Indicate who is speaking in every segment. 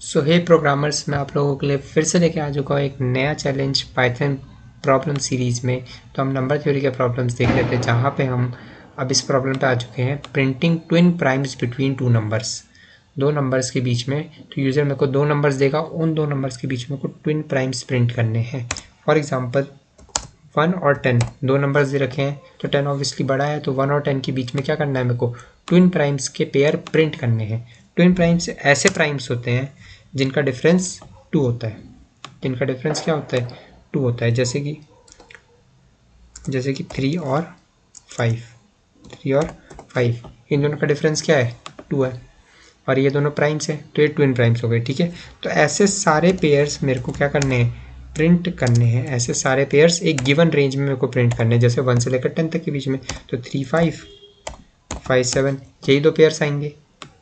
Speaker 1: सो हे programmers, मैं आप लोगों के लिए फिर से लेके आ चुका हूँ एक नया चैलेंज पाइथन प्रॉब्लम सीरीज़ में। तो हम नंबर थ्योरी के प्रॉब्लम्स देख रहे थे, जहाँ पे हम अब इस प्रॉब्लम पे आ चुके हैं printing twin primes between two numbers. दो नंबर्स के बीच में, तो यूज़र मेरे को दो नंबर्स देगा, उन दो नंबर्स के बीच में को ट्विन प्राइम्स प्रिंट करने हैं। फॉर एग्जाम्पल 1 और 10 दो नंबर्स दे रखे हैं, तो 10 ऑब्वियसली बड़ा है, तो 1 और 10 के बीच में क्या करना है मेरे को, ट्विन प्राइम्स के पेयर प्रिंट करने हैं। ट्विन प्राइम्स ऐसे प्राइम्स होते हैं जिनका डिफरेंस 2 होता है। जिनका डिफरेंस क्या होता है, 2 होता है। जैसे कि 3 और 5, 3 और 5 इन दोनों का डिफरेंस क्या है, 2 है, और ये दोनों प्राइम्स हैं, तो ये ट्विन प्राइम्स हो गए। ठीक है, तो ऐसे सारे पेयर्स मेरे को क्या करने हैं, प्रिंट करने हैं। ऐसे सारे पेयर्स एक गिवन रेंज में मेरे को प्रिंट करने हैं, जैसे 1 से लेकर 10 तक के बीच में, तो 3 5 5 7 यही दो पेयर्स आएंगे,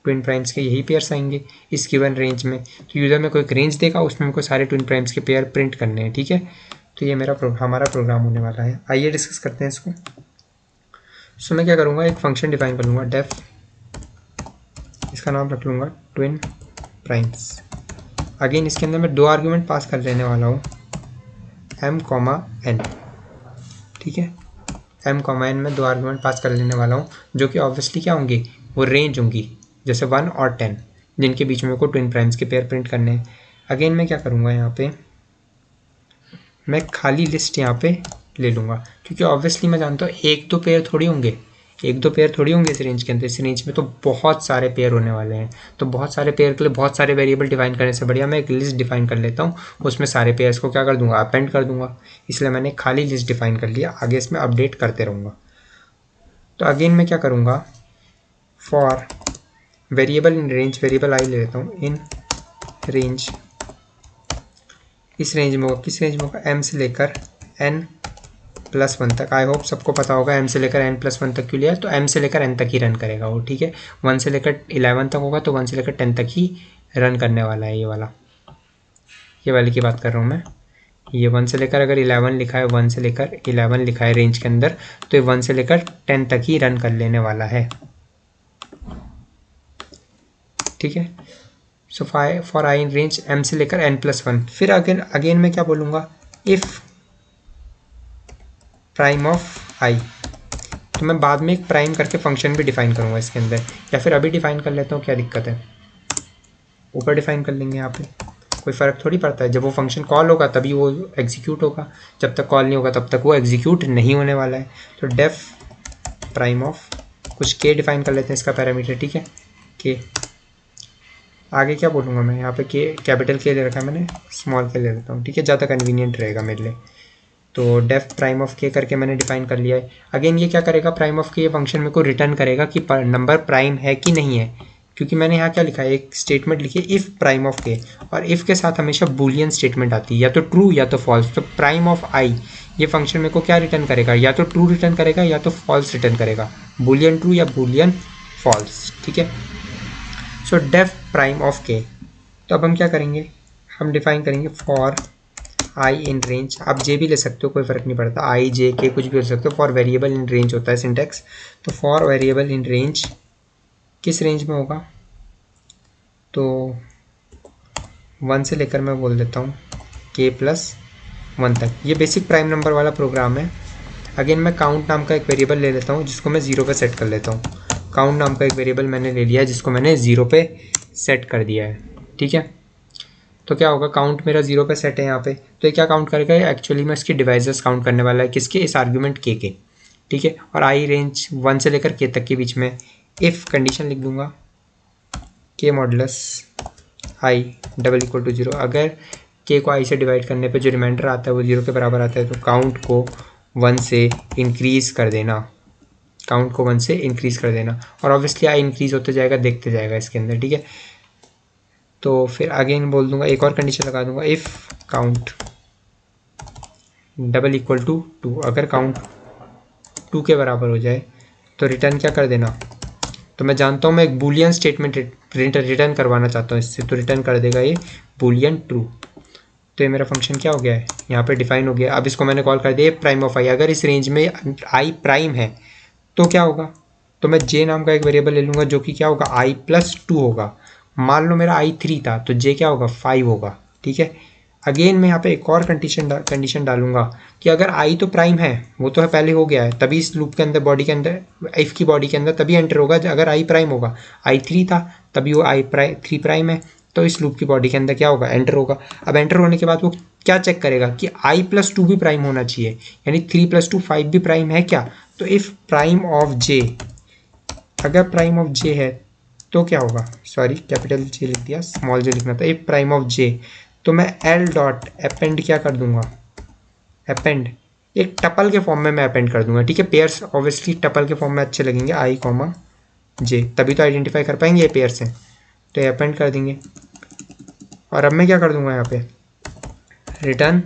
Speaker 1: ट्विन प्राइम्स के यही पेयर्स आएंगे इस गिवन रेंज में। तो यूज़र में कोई एक रेंज देगा, उसमें मेरे को सारे ट्विन प्राइम्स के पेयर प्रिंट करने हैं। ठीक है, तो ये हमारा प्रोग्राम होने वाला है। आइए डिस्कस करते हैं इसको। सो मैं क्या करूँगा, एक फंक्शन डिफाइन कर लूँगा, डेफ, इसका नाम रख लूँगा ट्विन प्राइम्स। अगेन इसके अंदर मैं दो आर्ग्यूमेंट पास कर लेने वाला हूँ, m, n। ठीक है, m, n में दो आर्ग्यूमेंट पास कर लेने वाला हूँ, जो कि ऑब्वियसली क्या होंगे, वो रेंज होंगी, जैसे 1 और 10, जिनके बीच में को ट्विन प्राइम्स के पेयर प्रिंट करने हैं। अगेन मैं क्या करूँगा, यहाँ पे मैं खाली लिस्ट यहाँ पे ले लूँगा, क्योंकि ऑब्वियसली मैं जानता हूँ एक दो पेयर थोड़ी होंगे, इस रेंज के अंदर। इस रेंज में तो बहुत सारे पेयर होने वाले हैं, तो बहुत सारे पेयर के लिए बहुत सारे वेरिएबल डिफाइन करने से बढ़िया मैं एक लिस्ट डिफाइन कर लेता हूँ, उसमें सारे पेयर्स को क्या कर दूंगा, अपेंड कर दूंगा। इसलिए मैंने खाली लिस्ट डिफाइन कर लिया, आगे इसमें अपडेट करते रहूँगा। तो अगेन मैं क्या करूँगा, for variable in range, variable I ले लेता हूँ, इन रेंज, इस रेंज में होगा, किस रेंज में होगा, m से लेकर n+1 तक। आई होप सबको पता होगा m से लेकर n+1 तक क्यों लिया है, तो m से लेकर n तक ही रन करेगा वो। ठीक है, 1 से लेकर 11 तक होगा, तो 1 से लेकर 10 तक ही रन करने वाला है। ये वाली की बात कर रहा हूँ मैं। ये 1 से लेकर अगर 11 लिखा है, 1 से लेकर 11 लिखा है रेंज के अंदर, तो ये 1 से लेकर 10 तक ही रन कर लेने वाला है। ठीक है, so for I in range m से लेकर n+1। फिर अगेन मैं क्या बोलूँगा, इफ़ प्राइम ऑफ आई, तो मैं बाद में एक प्राइम करके फंक्शन भी डिफाइन करूँगा इसके अंदर, या फिर अभी डिफाइन कर लेता हूँ, क्या दिक्कत है, ऊपर डिफाइन कर लेंगे। यहाँ पे कोई फ़र्क थोड़ी पड़ता है, जब वो फंक्शन कॉल होगा तभी वो एग्जीक्यूट होगा, जब तक कॉल नहीं होगा तब तक वो एग्जीक्यूट नहीं होने वाला है। तो डेफ प्राइम ऑफ कुछ के डिफाइन कर लेते हैं इसका पैरामीटर। ठीक है, के आगे क्या बोलूँगा मैं, यहाँ पे के कैपिटल के ले रखा है मैंने, स्मॉल के ले लेता हूँ। ठीक है, ज़्यादा कन्वीनियंट रहेगा मेरे लिए। तो डेफ प्राइम ऑफ के करके मैंने डिफाइन कर लिया है। अगेन ये क्या करेगा, प्राइम ऑफ के ये फंक्शन मेरे को रिटर्न करेगा कि नंबर प्राइम है कि नहीं है, क्योंकि मैंने यहाँ क्या लिखा है, एक स्टेटमेंट लिखी है इफ़ प्राइम ऑफ के, और इफ़ के साथ हमेशा बूलियन स्टेटमेंट आती है, या तो ट्रू या तो फॉल्स। तो प्राइम ऑफ आई ये फंक्शन मेरे को क्या रिटर्न करेगा, या तो ट्रू रिटर्न करेगा या तो फॉल्स रिटर्न करेगा, बूलियन ट्रू या बूलियन फॉल्स। ठीक है, सो डेफ प्राइम ऑफ के। तो अब हम क्या करेंगे, हम डिफाइन करेंगे फॉर आई इन रेंज, आप जे भी ले सकते हो, कोई फ़र्क नहीं पड़ता, आई जे के कुछ भी हो सकते हो। फॉर वेरिएबल इन रेंज होता है सिंटेक्स, तो फॉर वेरिएबल इन रेंज किस रेंज में होगा, तो 1 से लेकर मैं बोल देता हूँ k+1 तक। ये बेसिक प्राइम नंबर वाला प्रोग्राम है। अगेन मैं काउंट नाम का एक वेरिएबल ले लेता हूँ, जिसको मैं 0 पे सेट कर लेता हूँ। काउंट नाम का एक वेरिएबल मैंने ले लिया है, जिसको मैंने 0 पे सेट कर दिया है। ठीक है, तो क्या होगा, काउंट मेरा 0 पे सेट है यहाँ पे, तो ये क्या काउंट करेगा, एक्चुअली मैं इसकी डिवाइसेस काउंट करने वाला है, किसके, इस आर्ग्यूमेंट के। ठीक है, और आई रेंज 1 से लेकर के तक के बीच में इफ़ कंडीशन लिख दूंगा, के मॉडुलस आई = 0। अगर के को आई से डिवाइड करने पे जो रिमाइंडर आता है वो 0 के बराबर आता है, तो काउंट को 1 से इंक्रीज़ कर देना, और ऑब्वियसली आई इंक्रीज़ होते जाएगा, देखते जाएगा इसके अंदर। ठीक है, तो फिर अगेन बोल दूंगा, एक और कंडीशन लगा दूंगा, इफ़ काउंट = 2। अगर काउंट 2 के बराबर हो जाए तो रिटर्न क्या कर देना, तो मैं जानता हूँ मैं एक बूलियन स्टेटमेंट रिटर्न करवाना चाहता हूँ इससे, तो रिटर्न कर देगा ये बूलियन ट्रू। तो ये मेरा फंक्शन क्या हो गया है, यहाँ पे डिफाइन हो गया। अब इसको मैंने कॉल कर दिया प्राइम ऑफ आई। अगर इस रेंज में आई प्राइम है तो क्या होगा, तो मैं जे नाम का एक वेरिएबल ले लूँगा, जो कि क्या होगा, i+2 होगा। मान लो मेरा आई 3 था तो जे क्या होगा 5 होगा, ठीक है। अगेन मैं यहाँ पे एक और कंडीशन डालूंगा कि अगर आई तो प्राइम है, वो तो है पहले हो गया है, तभी इस लूप के अंदर बॉडी के अंदर इफ की बॉडी के अंदर तभी एंटर होगा अगर आई प्राइम होगा। आई 3 था तभी वो आई 3 प्राइम है, तो इस लूप की बॉडी के अंदर क्या होगा एंटर होगा। अब एंटर होने के बाद वो क्या चेक करेगा कि आई प्लस 2 भी प्राइम होना चाहिए, यानी 3 + 2 5 भी प्राइम है क्या। तो इफ प्राइम ऑफ जे, अगर प्राइम ऑफ जे है तो क्या होगा, सॉरी कैपिटल जे लिख दिया, स्मॉल जे लिखना था। इफ प्राइम ऑफ जे तो मैं एल डॉट अपेंड क्या कर दूंगा, अपेंड एक टपल के फॉर्म में मैं अपेंड कर दूंगा, ठीक है। पेयर्स ऑब्वियसली टपल के फॉर्म में अच्छे लगेंगे, आई कॉमा जे, तभी तो आइडेंटिफाई कर पाएंगे ये पेयर्स हैं, तो ये अपेंड कर देंगे। और अब मैं क्या कर दूंगा यहाँ पे रिटर्न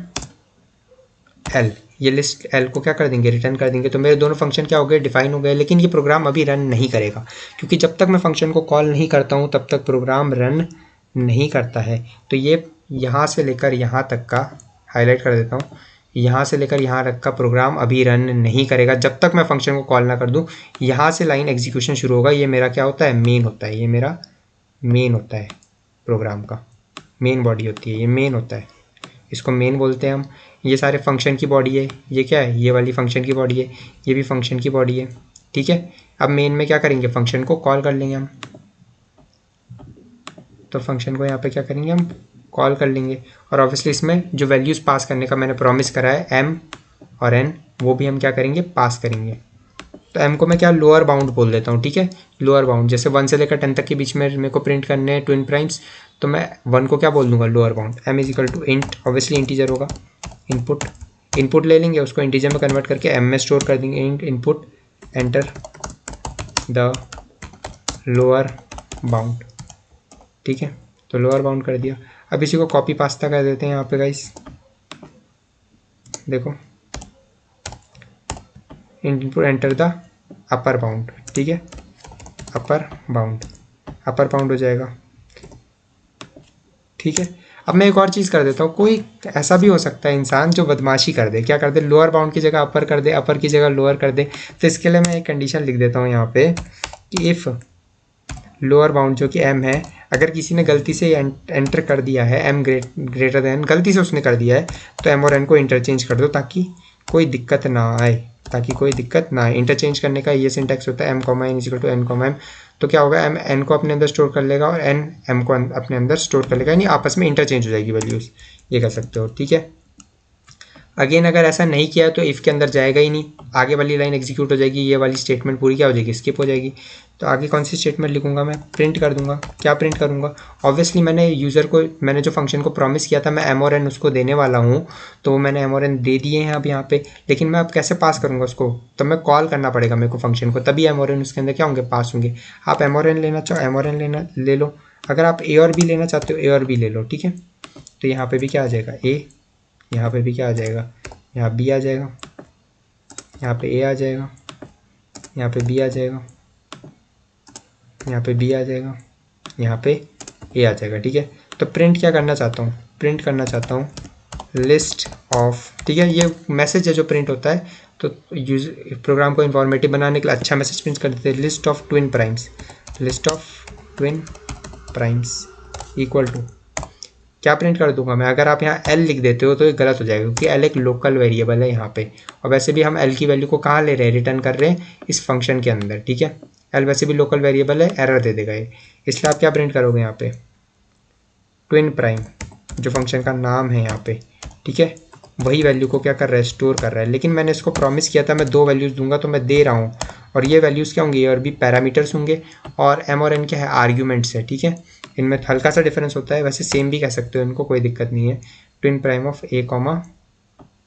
Speaker 1: एल, ये लिस्ट एल को क्या कर देंगे रिटर्न कर देंगे। तो मेरे दोनों फंक्शन क्या हो गए डिफाइन हो गए, लेकिन ये प्रोग्राम अभी रन नहीं करेगा, क्योंकि जब तक मैं फंक्शन को कॉल नहीं करता हूँ तब तक प्रोग्राम रन नहीं करता है। तो ये यहाँ से लेकर यहाँ तक का हाईलाइट कर देता हूँ, यहाँ से लेकर यहाँ तक का प्रोग्राम अभी रन नहीं करेगा जब तक मैं फंक्शन को कॉल ना कर दूँ। यहाँ से लाइन एग्जीक्यूशन शुरू होगा, ये मेरा क्या होता है मेन होता है, ये मेरा मेन होता है, प्रोग्राम का मेन बॉडी होती है, ये मेन होता है, इसको मेन बोलते हैं हम। ये सारे फंक्शन की बॉडी है, ये क्या है ये वाली फंक्शन की बॉडी है, ये भी फंक्शन की बॉडी है, ठीक है। अब मेन में क्या करेंगे फंक्शन को कॉल कर लेंगे हम, तो फंक्शन को यहाँ पे क्या करेंगे हम कॉल कर लेंगे। और ऑब्वियसली इसमें जो वैल्यूज़ पास करने का मैंने प्रॉमिस करा है एम और एन, वो भी हम क्या करेंगे पास करेंगे। तो एम को मैं क्या लोअर बाउंड बोल देता हूँ, ठीक है। लोअर बाउंड जैसे 1 से लेकर 10 तक के बीच में मेरे को प्रिंट करने हैं ट्विन प्राइम्स, तो मैं 1 को क्या बोल दूंगा lower bound. M is equal to int, obviously integer होगा, इनपुट ले लेंगे उसको इंटीजर में कन्वर्ट करके एम में स्टोर कर देंगे, int input enter the lower bound, ठीक है। तो लोअर बाउंड कर दिया। अब इसी को कॉपी पास्ता कर देते हैं यहाँ पे गाइस, देखो input enter the upper bound, ठीक है, अपर बाउंड हो जाएगा, ठीक है। अब मैं एक और चीज़ कर देता हूँ, कोई ऐसा भी हो सकता है इंसान जो बदमाशी कर दे, क्या कर दे लोअर बाउंड की जगह अपर कर दे, अपर की जगह लोअर कर दे। तो इसके लिए मैं एक कंडीशन लिख देता हूँ यहाँ पे कि इफ़ लोअर बाउंड जो कि एम है, अगर किसी ने गलती से एंटर कर दिया है एम ग्रेटर देन, गलती से उसने कर दिया है, तो एम और एन को इंटरचेंज कर दो ताकि कोई दिक्कत ना आए, इंटरचेंज करने का ये सिंटैक्स होता है M comma N equal to N comma M. तो क्या होगा एम एन को अपने अंदर स्टोर कर लेगा और एन एम को अपने अंदर स्टोर कर लेगा, यानी आपस में इंटरचेंज हो जाएगी वैल्यूज़, ये कह सकते हो, ठीक है। अगेन अगर ऐसा नहीं किया तो इफ़ के अंदर जाएगा ही नहीं, आगे वाली लाइन एग्जीक्यूट हो जाएगी, ये वाली स्टेटमेंट पूरी क्या हो जाएगी स्किप हो जाएगी। तो आगे कौन सी स्टेटमेंट लिखूंगा मैं, प्रिंट कर दूंगा। क्या प्रिंट करूंगा, ऑब्वियसली मैंने जो फंक्शन को प्रॉमिस किया था मैं एम और एन उसको देने वाला हूँ, तो वो मैंने एम और एन दे दिए हैं अब यहाँ पे, लेकिन मैं अब कैसे पास करूँगा उसको, तो मैं कॉल करना पड़ेगा मेरे को फंक्शन को, तभी एम और एन उसके अंदर क्या होंगे पास होंगे। आप एम और एन लेना चाहो एम और एन लेना ले लो, अगर आप ए और बी लेना चाहते हो ए और बी ले लो, ठीक है। तो यहाँ पे भी क्या आ जाएगा ए, यहाँ पे भी क्या आ जाएगा, यहाँ बी आ जाएगा, यहाँ पे ए आ जाएगा, यहाँ पे बी आ जाएगा, यहाँ पे बी आ जाएगा, यहाँ पे ए आ जाएगा, ठीक है। तो प्रिंट क्या करना चाहता हूँ, प्रिंट करना चाहता हूँ लिस्ट ऑफ, ठीक है। ये मैसेज है जो प्रिंट होता है, तो यूज प्रोग्राम को इन्फॉर्मेटिव बनाने के लिए अच्छा मैसेज प्रिंट कर देते हैं, list of twin primes equal to क्या प्रिंट कर दूंगा मैं, अगर आप यहाँ एल लिख देते हो तो ये गलत हो जाएगा, क्योंकि एल एक लोकल वेरिएबल है यहाँ पे, और वैसे भी हम एल की वैल्यू को कहाँ ले रहे हैं रिटर्न कर रहे हैं इस फंक्शन के अंदर, ठीक है। एल वैसे भी लोकल वेरिएबल है, एरर दे देगा ये, इसलिए आप क्या प्रिंट करोगे यहाँ पे ट्विन प्राइम जो फंक्शन का नाम है यहाँ पे, ठीक है, वही वैल्यू को क्या कर रहा है स्टोर कर रहा है। लेकिन मैंने इसको प्रॉमिस किया था मैं 2 वैल्यूज़ दूंगा, तो मैं दे रहा हूँ, और ये वैल्यूज़ क्या होंगे ए और बी पैरामीटर्स होंगे, और एम और एन क्या है आर्ग्यूमेंट्स है, ठीक है। इनमें हल्का सा डिफरेंस होता है, वैसे सेम भी कह सकते हो इनको, कोई दिक्कत नहीं है। Twin prime of a comma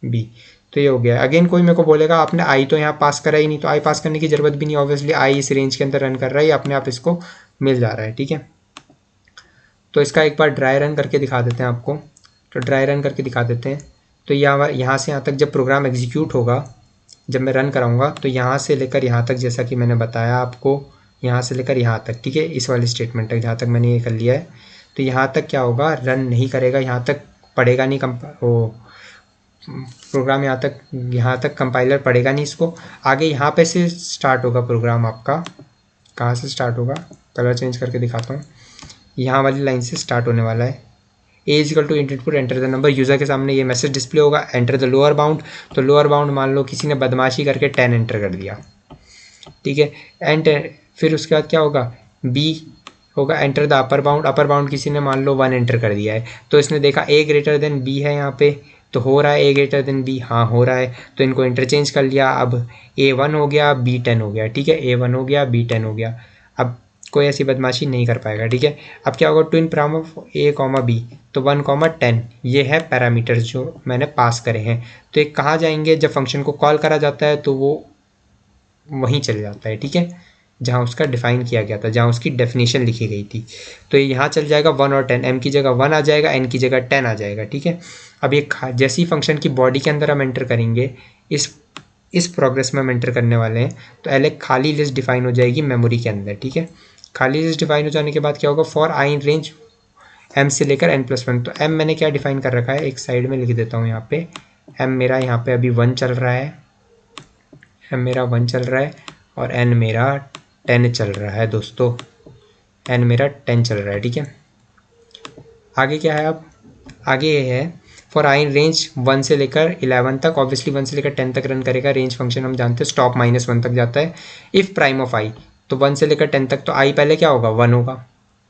Speaker 1: b, तो ये हो गया। अगेन कोई मेरे को बोलेगा आपने आई तो यहाँ पास करा ही नहीं, तो आई पास करने की जरूरत भी नहीं, ऑब्वियसली आई इस रेंज के अंदर रन कर रहा है, ये अपने आप इसको मिल जा रहा है, ठीक है। तो इसका एक बार ड्राई रन करके दिखा देते हैं आपको, तो ड्राई रन करके दिखा देते हैं। तो यहाँ से यहाँ तक जब प्रोग्राम एग्जीक्यूट होगा, जब मैं रन कराऊंगा, तो यहाँ से लेकर यहाँ तक जैसा कि मैंने बताया आपको, यहाँ से लेकर यहाँ तक, ठीक है, इस वाली स्टेटमेंट तक जहाँ तक मैंने ये कर लिया है, तो यहाँ तक क्या होगा रन नहीं करेगा, यहाँ तक पढ़ेगा नहीं प्रोग्राम, यहाँ तक कंपाइलर पढ़ेगा नहीं इसको। आगे यहाँ पे से स्टार्ट होगा प्रोग्राम आपका, कहाँ से स्टार्ट होगा, कलर चेंज करके दिखाता हूँ। यहाँ वाली लाइन से स्टार्ट होने वाला है। A is equal to input enter the number, user के सामने ये मैसेज डिस्प्ले होगा, एंटर द लोअर बाउंड। तो लोअर बाउंड मान लो किसी ने बदमाशी करके 10 एंटर कर दिया, ठीक है, एंटर। फिर उसके बाद क्या होगा, बी होगा enter the upper bound. Upper bound किसी ने मान लो 1 एंटर कर दिया है, तो इसने देखा ए ग्रेटर देन बी है यहाँ पे, तो हो रहा है ए ग्रेटर देन बी, हाँ हो रहा है, तो इनको इंटरचेंज कर लिया। अब A1 हो गया, B10 हो गया, ठीक है, A1 हो गया, B10 हो गया। अब कोई ऐसी बदमाशी नहीं कर पाएगा, ठीक है। अब क्या होगा, twin prime of A, B, तो 1, 10 ये है पैरामीटर्स जो मैंने पास करे हैं। तो ये कहाँ जाएंगे, जब फंक्शन को कॉल करा जाता है तो वो वहीं चले जाता है, ठीक है, जहाँ उसका डिफाइन किया गया था, जहाँ उसकी डेफिनेशन लिखी गई थी। तो ये यहाँ चल जाएगा 1 और 10, m की जगह 1 आ जाएगा, n की जगह 10 आ जाएगा, ठीक है। अब ये जैसे ही फंक्शन की बॉडी के अंदर हम एंटर करेंगे, इस प्रोग्रेस में हम एंटर करने वाले हैं, तो एक खाली लिस्ट डिफाइन हो जाएगी मेमोरी के अंदर, ठीक है। खाली लिस्ट डिफाइन हो जाने के बाद क्या होगा, for I in range m से लेकर n+1। तो m मैंने क्या डिफाइन कर रखा है, एक साइड में लिख देता हूँ यहाँ पे। m मेरा यहाँ पे अभी 1 चल रहा है, m मेरा 1 चल रहा है, और n मेरा 10 चल रहा है दोस्तों, n मेरा 10 चल रहा है, ठीक है। आगे क्या है, अब आगे ये है फॉर आई इन रेंज 1 से लेकर 11 तक, ऑब्वियसली 1 से लेकर 10 तक रन करेगा। रेंज फंक्शन हम जानते हैं स्टॉप -1 तक जाता है। इफ़ प्राइम ऑफ आई, तो 1 से लेकर 10 तक, तो आई पहले क्या होगा, 1 होगा,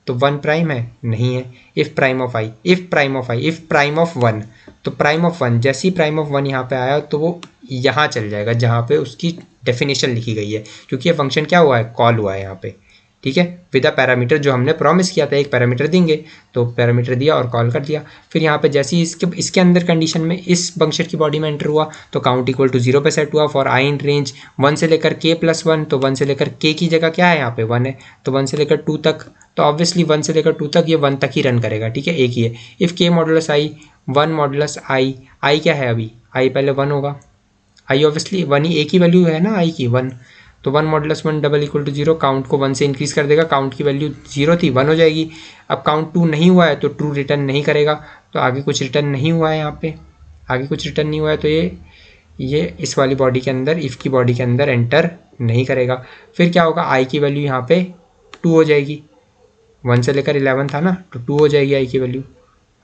Speaker 1: तो 1 प्राइम है, नहीं है। If prime of I, if prime of I, if prime of 1, तो प्राइम ऑफ 1, जैसे ही प्राइम ऑफ 1 यहाँ पे आया तो वो यहाँ चल जाएगा जहाँ पे उसकी डेफिनेशन लिखी गई है, क्योंकि ये फंक्शन क्या हुआ है, कॉल हुआ है यहाँ पे, ठीक है, विद अ पैरामीटर जो हमने प्रॉमिस किया था, एक पैरामीटर देंगे, तो पैरामीटर दिया और कॉल कर दिया। फिर यहाँ पे जैसे ही इसके अंदर कंडीशन में इस फंक्शन की बॉडी में एंटर हुआ, तो काउंट इक्वल टू 0 पे सेट हुआ। फॉर आई इन रेंज 1 से लेकर k+1, तो 1 से लेकर k की जगह क्या है यहाँ पे 1 है, तो 1 से लेकर 2 तक, तो ऑब्वियसली 1 से लेकर 2 तक ये 1 तक ही रन करेगा, ठीक है, एक ही है। If k modulus I 1 modulus I, I क्या है अभी, आई पहले 1 होगा, आई ऑब्वियसली 1 ही, एक ही वैल्यू है ना आई की 1, तो 1 modulus 1 double equal to 0, count को 1 से इंक्रीज कर देगा, काउंट की वैल्यू 0 थी 1 हो जाएगी। अब काउंट 2 नहीं हुआ है तो ट्रू रिटर्न नहीं करेगा, तो आगे कुछ रिटर्न नहीं हुआ है, यहाँ पे आगे कुछ रिटर्न नहीं हुआ है, तो ये इस वाली बॉडी के अंदर, इफ़ की बॉडी के अंदर एंटर नहीं करेगा। फिर क्या होगा, आई की वैल्यू यहाँ पे 2 हो जाएगी, 1 से लेकर 11 था ना, तो 2 हो जाएगी आई की वैल्यू,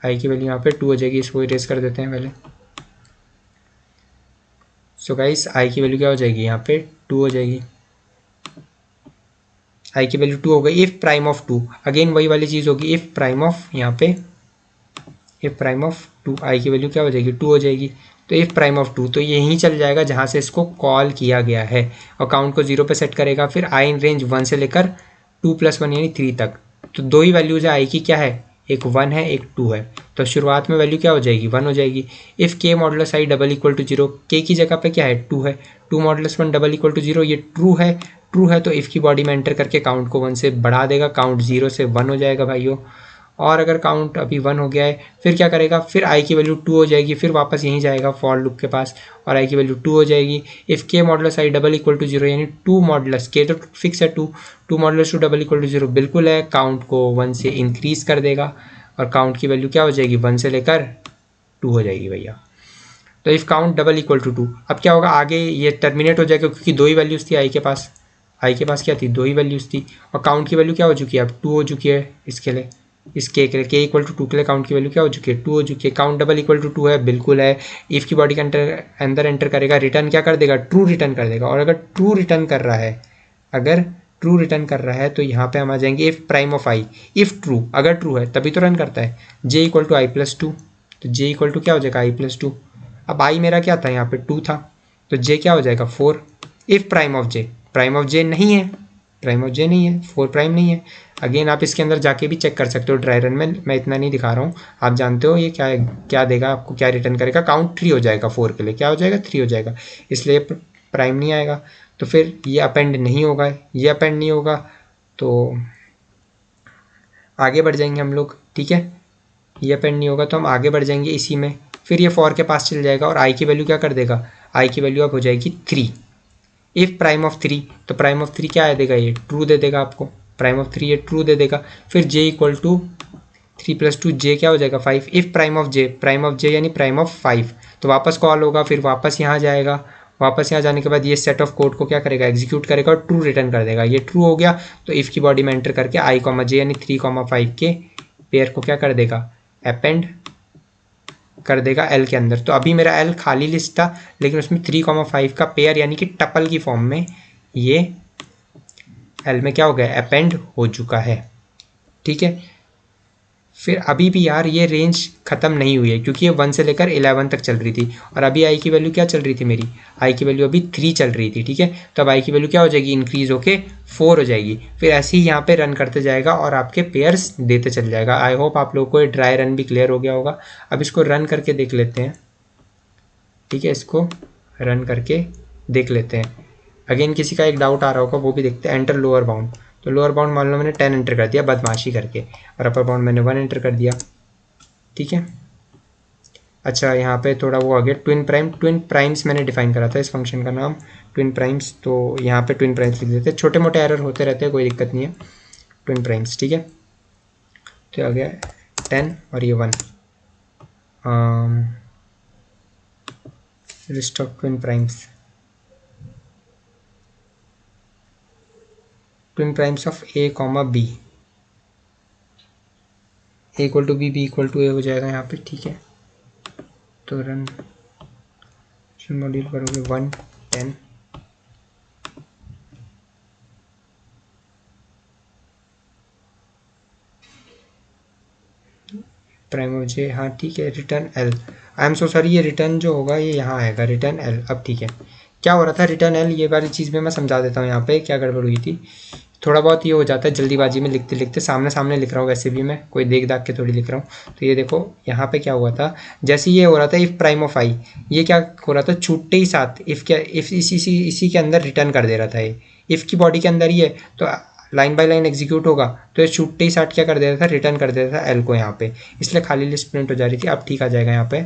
Speaker 1: आई की वैल्यू यहाँ पे 2 हो जाएगी। इसको इरेज कर देते हैं पहले। सो गाइस आई की वैल्यू क्या हो जाएगी, यहाँ पे 2 हो जाएगी, आई की वैल्यू 2 हो गई। इफ़ प्राइम ऑफ 2, अगेन वही वाली चीज़ होगी, इफ़ प्राइम ऑफ यहाँ पे, इफ़ प्राइम ऑफ 2, आई की वैल्यू क्या हो जाएगी 2 हो जाएगी। तो इफ़ प्राइम ऑफ 2, तो यहीं चल जाएगा जहाँ से इसको कॉल किया गया है, और काउंट को 0 पे सेट करेगा। फिर आई इन रेंज 1 से लेकर 2+1 यानी 3 तक, तो 2 ही वैल्यूज़ है आई की, क्या है, एक 1 है एक 2 है, तो शुरुआत में वैल्यू क्या हो जाएगी 1 हो जाएगी। If k modulus i double equal to 0, k की जगह पे क्या है 2 है, 2 मॉडुलस 1 डबल इक्वल टू 0, ये ट्रू है, तो इफ़ की बॉडी में एंटर करके काउंट को 1 से बढ़ा देगा, काउंट 0 से 1 हो जाएगा भाइयों। और अगर काउंट अभी 1 हो गया है, फिर क्या करेगा, फिर आई की वैल्यू 2 हो जाएगी, फिर वापस यहीं जाएगा फॉर लूप के पास, और आई की वैल्यू 2 हो जाएगी। If k modulus i double equal to 0, यानी 2 मॉडुलस k तो फिक्स है 2 मॉडुलस 2 डबल इक्वल टू 0 बिल्कुल है, काउंट को 1 से इंक्रीज कर देगा, और काउंट की वैल्यू क्या हो जाएगी 1 से लेकर 2 हो जाएगी भैया। तो if count double equal to 2, अब क्या होगा, आगे ये टर्मिनेट हो जाएगा, क्योंकि 2 ही वैल्यूज़ थी आई के पास, आई के पास क्या थी 2 ही वैल्यूज़ थी, और काउंट की वैल्यू क्या हो चुकी है अब 2 हो चुकी है इसके लिए, इस के लिए k इक्वल टू 2 के लिए काउंट की वैल्यू क्या हो चुकी है 2 हो चुकी है। काउंट डबल इक्वल टू 2 है, बिल्कुल है। इफ़ की बॉडी के अंदर एंटर करेगा, रिटर्न क्या कर देगा, ट्रू रिटर्न कर देगा, और अगर ट्रू रिटर्न कर रहा है, अगर ट्रू रिटर्न कर रहा है, तो यहाँ पे हम आ जाएंगे if prime of I, if true, अगर ट्रू है तभी तो रन करता है। j इक्वल टू i+2, तो j इक्वल टू क्या हो जाएगा i+2, अब i मेरा क्या था यहाँ पे 2 था, तो j क्या हो जाएगा 4। इफ़ प्राइम ऑफ j नहीं है, प्राइम ऑफ j नहीं है, 4 प्राइम नहीं है। अगेन आप इसके अंदर जाके भी चेक कर सकते हो ड्राई रन में, मैं इतना नहीं दिखा रहा हूँ, आप जानते हो ये क्या देगा आपको, क्या रिटर्न करेगा, काउंट 3 हो जाएगा, 4 के लिए क्या हो जाएगा 3 हो जाएगा, इसलिए प्राइम नहीं आएगा। तो फिर ये अपेंड नहीं होगा, ये अपेंड नहीं होगा, तो आगे बढ़ जाएंगे हम लोग, ठीक है, ये अपेंड नहीं होगा तो हम आगे बढ़ जाएंगे इसी में। फिर ये फॉर के पास चल जाएगा, और आई की वैल्यू क्या कर देगा, आई की वैल्यू अब हो जाएगी 3। इफ़ प्राइम ऑफ 3, तो प्राइम ऑफ 3 क्या है देगा, ये ट्रू दे देगा आपको, प्राइम ऑफ 3 ये ट्रू दे देगा। फिर j इक्वल टू 3+2, j क्या हो जाएगा 5। इफ़ प्राइम ऑफ j यानी प्राइम ऑफ 5, तो वापस कॉल होगा, फिर वापस यहाँ जाएगा, वापस यहाँ जाने के बाद ये सेट ऑफ कोड को क्या करेगा, एग्जीक्यूट करेगा और ट्रू रिटर्न कर देगा। ये ट्रू हो गया तो इफ़ की बॉडी में एंटर करके i, j यानी 3, 5 के पेयर को क्या कर देगा, अपेंड कर देगा एल के अंदर। तो अभी मेरा एल खाली लिस्ट था, लेकिन उसमें 3, 5 का पेयर यानी कि टपल की फॉर्म में ये एल में क्या हो गया, अपेंड हो चुका है। ठीक है, फिर अभी भी यार ये रेंज ख़त्म नहीं हुई है, क्योंकि ये 1 से लेकर 11 तक चल रही थी, और अभी आई की वैल्यू क्या चल रही थी, मेरी आई की वैल्यू अभी 3 चल रही थी। ठीक है, तो अब आई की वैल्यू क्या हो जाएगी, इंक्रीज होके 4 हो जाएगी। फिर ऐसे ही यहाँ पे रन करते जाएगा और आपके पेयर्स देते चल जाएगा। आई होप आप लोगों को ये ड्राई रन भी क्लियर हो गया होगा। अब इसको रन करके देख लेते हैं। ठीक है, इसको रन करके देख लेते हैं। अगेन किसी का एक डाउट आ रहा होगा, वो भी देखते हैं। एंटर लोअर बाउंड, तो लोअर बाउंड मान लो मैंने 10 एंटर कर दिया बदमाशी करके, और अपर बाउंड मैंने 1 एंटर कर दिया। ठीक है, अच्छा यहाँ पे थोड़ा वो आ गया, ट्विन प्राइम्स मैंने डिफाइन करा था इस फंक्शन का नाम ट्विन प्राइम्स, तो यहाँ पे ट्विन प्राइम्स लिख देते हैं। छोटे मोटे एरर होते रहते हैं, कोई दिक्कत नहीं है। ट्विन प्राइम्स, ठीक है, तो आ गया 10 और ये 1, list of twin primes, twin primes of a, b, a equal to B, B equal to A हो जाएगा यहाँ पे। ठीक है, तो रन मॉड्यूल करोगे 1, 10, प्राइम ऑफ जे, हाँ ठीक है, return L. I am so sorry, ये रिटर्न जो होगा ये यहाँ आएगा, रिटर्न एल। अब ठीक है, क्या हो रहा था, रिटर्न एल ये वाली चीज़ में मैं समझा देता हूँ। यहाँ पे क्या गड़बड़ हुई थी, थोड़ा बहुत ये हो जाता है जल्दीबाजी में लिखते लिखते, सामने सामने लिख रहा हूँ, वैसे भी मैं कोई देख दाख के थोड़ी लिख रहा हूँ। तो ये देखो यहाँ पे क्या हुआ था, जैसे ये हो रहा था इफ़ प्राइम ऑफ आई, ये क्या हो रहा था, छूटते ही साथ इफ़ इसी के अंदर रिटर्न कर दे रहा था। ये इफ़ की बॉडी के अंदर ही है, तो लाइन बाय लाइन एग्जीक्यूट होगा, तो ये छूटते ही साथ क्या कर देता था, रिटर्न कर देता था एल को यहाँ पे, इसलिए खाली लिस्ट प्रिंट हो जा रही थी। अब ठीक आ जाएगा यहाँ पे।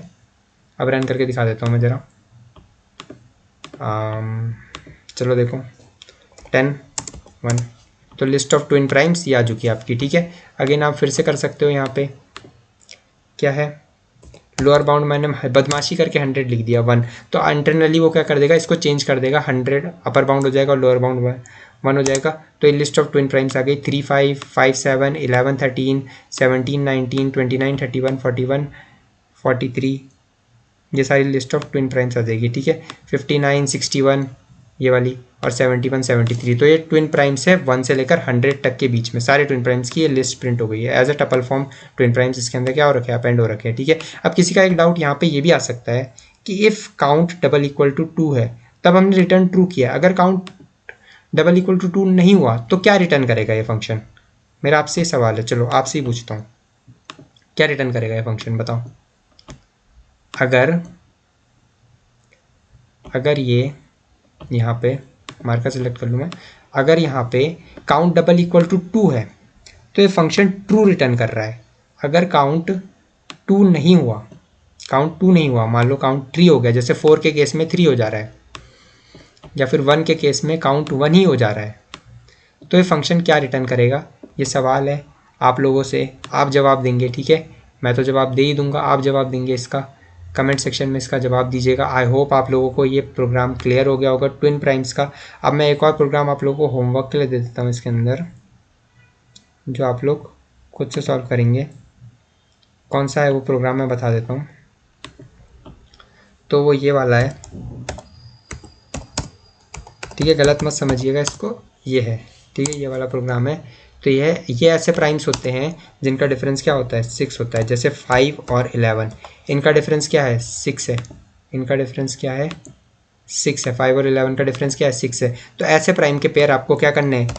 Speaker 1: अब रन करके दिखा देता हूँ मैं ज़रा। चलो देखो 10, 1, तो लिस्ट ऑफ ट्विन प्राइम्स ये आ चुकी है आपकी। ठीक है, अगेन आप फिर से कर सकते हो। यहाँ पे क्या है, लोअर बाउंड मैंने बदमाशी करके 100 लिख दिया 1, तो इंटरनली वो क्या कर देगा, इसको चेंज कर देगा, 100 अपर बाउंड हो जाएगा और लोअर बाउंड 1 हो जाएगा। तो ये लिस्ट ऑफ ट्विन प्राइम्स आ गई 3, 5, 5, 7, 11, 13, 17, 19, 29, 31, 41, 43, ये सारी लिस्ट ऑफ ट्विन प्राइम्स आ जाएगी। ठीक है, 59, 61 ये वाली, और 71, 73, तो ये ट्विन प्राइम्स है 1 से लेकर 100 तक के बीच में सारे ट्विन प्राइम्स की ये लिस्ट प्रिंट हो गई है as a tuple form twin primes. इसके अंदर क्या हो रखे हैं, अपेंड हो रखे हैं। ठीक है, अब किसी का एक डाउट यहाँ पे ये भी आ सकता है कि if count double equal to 2 है, तब हमने रिटर्न ट्रू किया, अगर काउंट डबल इक्वल टू 2 नहीं हुआ तो क्या रिटर्न करेगा ये फंक्शन। मेरा आपसे सवाल है, चलो आपसे ही पूछता हूँ, क्या रिटर्न करेगा ये फंक्शन, बताओ। अगर ये यहाँ पे मार्कर सेलेक्ट कर लूँ मैं, अगर यहाँ पे काउंट डबल इक्वल टू 2 है तो ये फंक्शन ट्रू रिटर्न कर रहा है। अगर काउंट 2 नहीं हुआ, मान लो काउंट 3 हो गया, जैसे 4 के केस में 3 हो जा रहा है, या फिर 1 के केस में काउंट 1 ही हो जा रहा है, तो ये फंक्शन क्या रिटर्न करेगा, ये सवाल है आप लोगों से। आप जवाब देंगे, ठीक है, मैं तो जवाब दे ही दूंगा, आप जवाब देंगे इसका, कमेंट सेक्शन में इसका जवाब दीजिएगा। आई होप आप लोगों को ये प्रोग्राम क्लियर हो गया होगा ट्विन प्राइम्स का। अब मैं एक और प्रोग्राम आप लोगों को होमवर्क के लिए दे देता हूँ इसके अंदर, जो आप लोग खुद से सॉल्व करेंगे। कौन सा है वो प्रोग्राम मैं बता देता हूँ। तो वो ये वाला है, ठीक है, गलत मत समझिएगा इसको, ये है, ठीक है, ये वाला प्रोग्राम है। तो ये ऐसे प्राइम्स होते हैं जिनका डिफरेंस क्या होता है, 6 होता है। जैसे 5 और 11, इनका डिफरेंस क्या है, 6 है। इनका डिफरेंस क्या है, 6 है। 5 और 11 का डिफरेंस क्या है, 6 है। तो ऐसे प्राइम के पेयर आपको क्या करने हैं,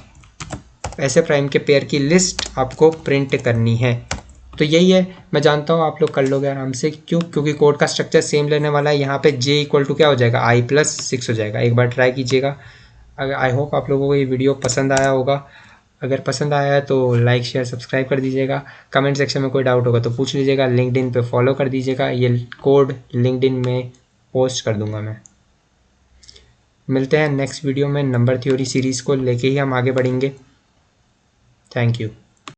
Speaker 1: ऐसे प्राइम के पेयर की लिस्ट आपको प्रिंट करनी है। तो यही है, मैं जानता हूँ आप लोग कर लोगे आराम से। क्यों, क्योंकि कोड का स्ट्रक्चर सेम लेने वाला है। यहाँ पे j इक्वल टू क्या हो जाएगा, i+6 हो जाएगा। एक बार ट्राई कीजिएगा। अगर आई होप आप लोगों को ये वीडियो पसंद आया होगा। अगर पसंद आया है तो लाइक शेयर सब्सक्राइब कर दीजिएगा। कमेंट सेक्शन में कोई डाउट होगा तो पूछ लीजिएगा। लिंक्डइन पे फॉलो कर दीजिएगा, ये कोड लिंक्डइन में पोस्ट कर दूंगा मैं। मिलते हैं नेक्स्ट वीडियो में। नंबर थ्योरी सीरीज़ को लेके ही हम आगे बढ़ेंगे। Thank you.